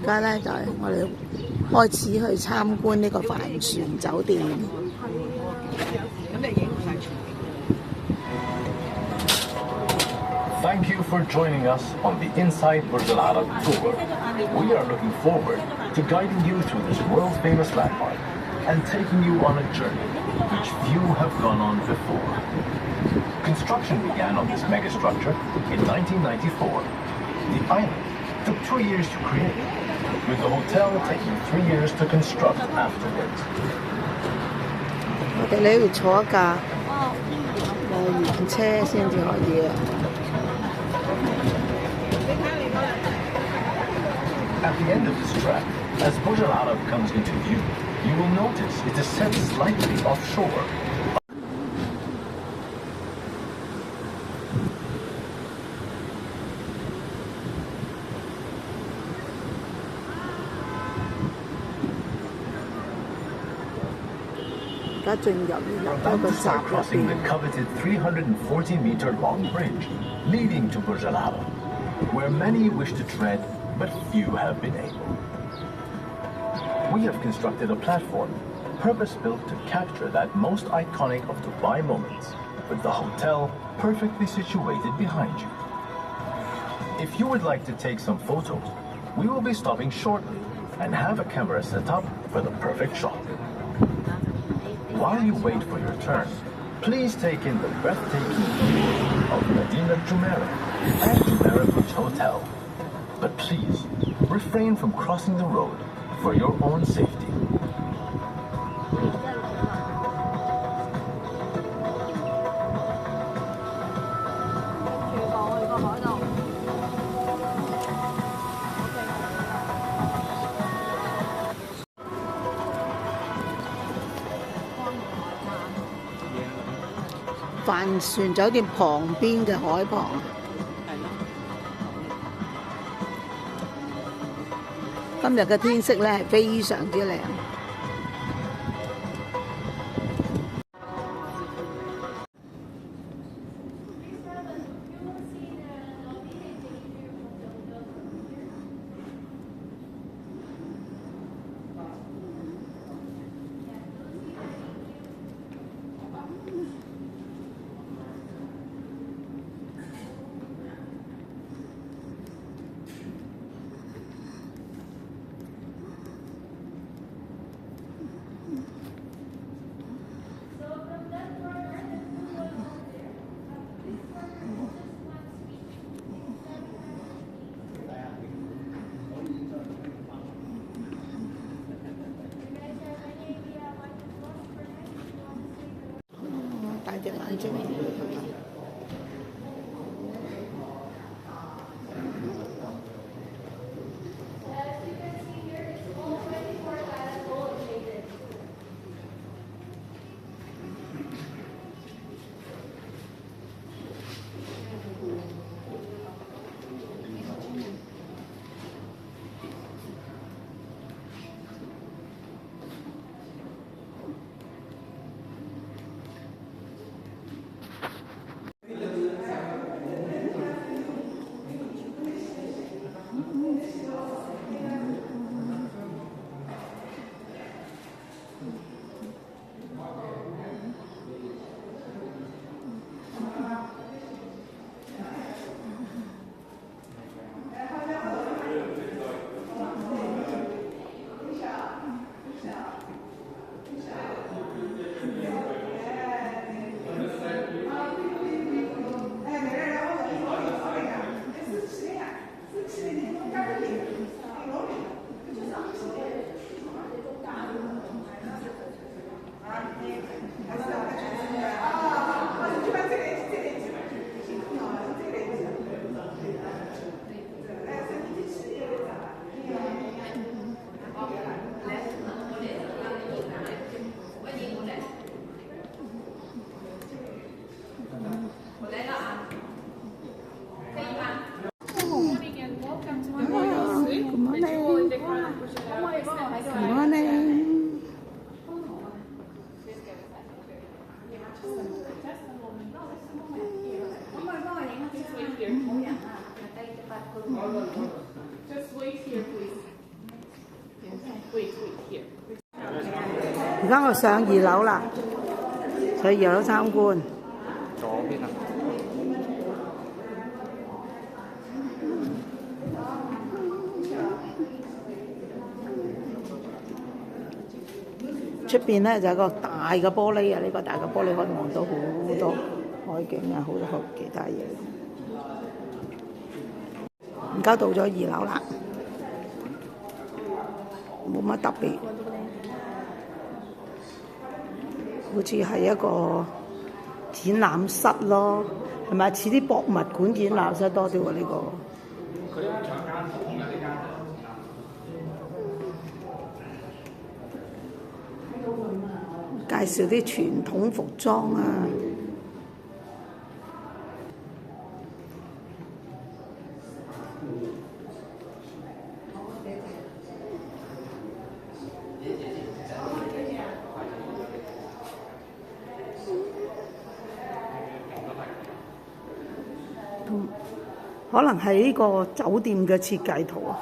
家咧就係我哋開始去參觀呢個帆船酒店。Thank you for joining us on the Inside Burj Al Arab tour. We are looking forward to guiding you through this world-famous landmark and taking you on a journey which few have gone on before. Construction began on this megastructure in 1994. The island took 2 years to create, with the hotel taking 3 years to construct afterwards. 我哋呢要坐一架原車先至可以啊。At the end of this track, as Burj Al Arab comes into view, you will notice it is set slightly offshore. 而家進入一個閘入 crossing the coveted 340-meter-long bridge leading to Burj Al Arab, where many wish to tread, but few have been able. We have constructed a platform, purpose-built to capture that most iconic of Dubai moments, with the hotel perfectly situated behind you. If you would like to take some photos, we will be stopping shortly and have a camera set up for the perfect shot. While you wait for your turn, please take in the breathtaking view of Medina Jumeirah and Jumeirah Beach Hotel. But please, refrain from crossing the road for your own safety.帆船酒店旁邊嘅海旁，今日嘅天色咧係非常之靚。大隻眼睛。Just wait here, please. 家我上2樓啦，去2樓參觀。左邊啊！出邊咧就有個大嘅玻璃啊！呢個大嘅玻璃可以望到好多海景啊，好多其他嘢。而家到咗2樓啦，冇乜特別，好似係一個展覽室咯，係咪似啲博物館展覽室多啲喎？呢個介紹啲傳統服裝啊。可能係呢個酒店嘅設計圖啊。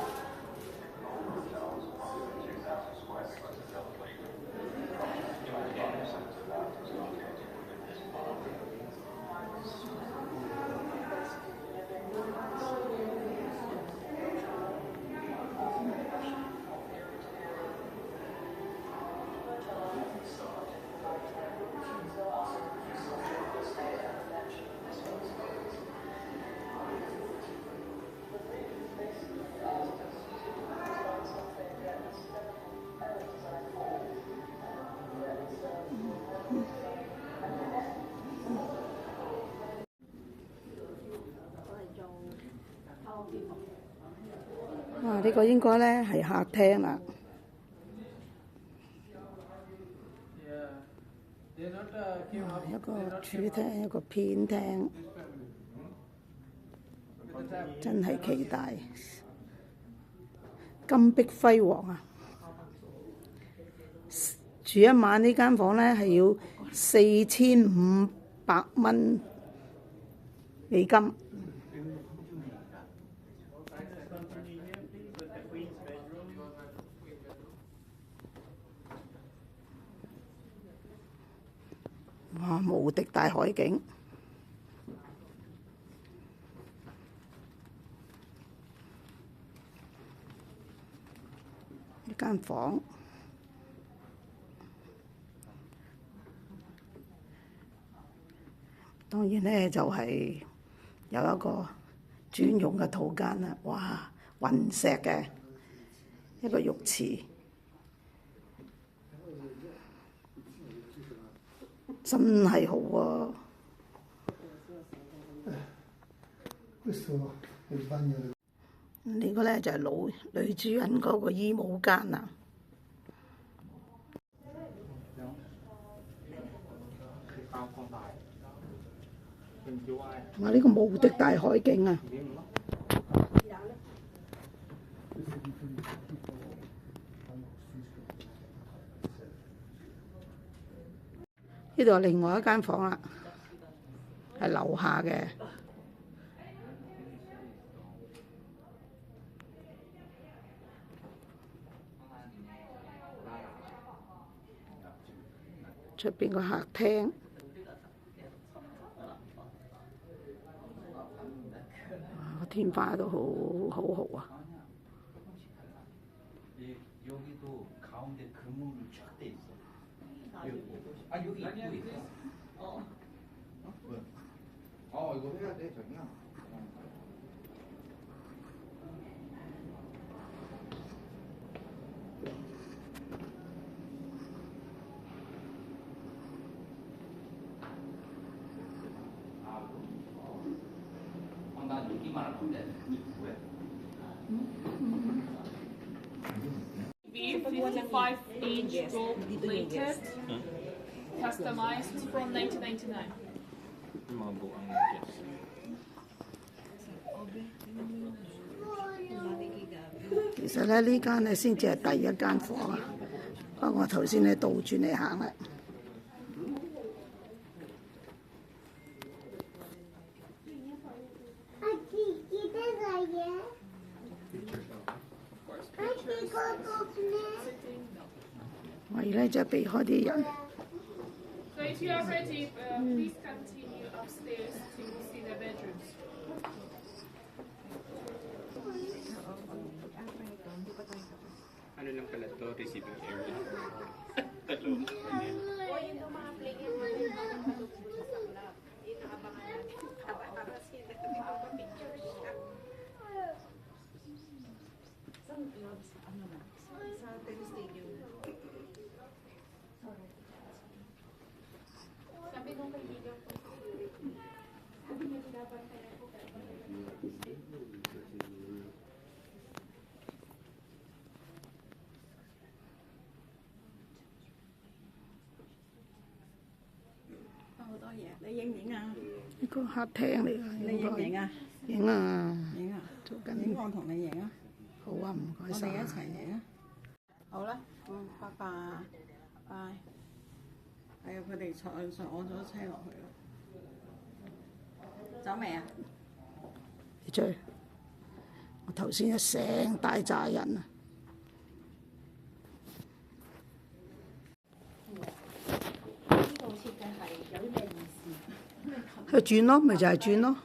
哇！呢個應該咧係客廳啦，一個主廳，一個偏廳，真係奇大，金碧輝煌啊！住一晚呢間房咧係要4500蚊美金。哇！無敵大海景，一間房，當然咧就係有一個專用嘅套間啦。哇！雲石嘅一個浴池。真係好啊！呢個咧就係女主人嗰個衣帽間啊！哇！呢個無敵大海景啊！呢度係另外一間房啦，係樓下嘅。出邊個客廳，個天花都好好啊！이거 해야 돼, 저기야. 난 여기만 할 건데, 왜? 55-inch gold plated, customized from 1999.其實咧呢間咧先至係第一間房啊，不過我頭先咧倒轉嚟行啦。為咧就避開啲人。 So if you are ready, please continue upstairs to see the bedrooms. Ano lang pala to, receiving area. Sabi nung kaibigan ko, sabi niya dapat kaya po好多嘢，你影唔影啊？呢個客廳嚟㗎，你影唔影啊？影啊！影啊！做影緊我同你影啊！好啊，唔該晒。我哋一齊影啊！好啦，拜拜，拜。係啊，佢哋坐咗車落去啦。走未啊？你追！我頭先一成大扎人啊！呢度設計係有啲咩意思？去轉咯，咪就係轉咯。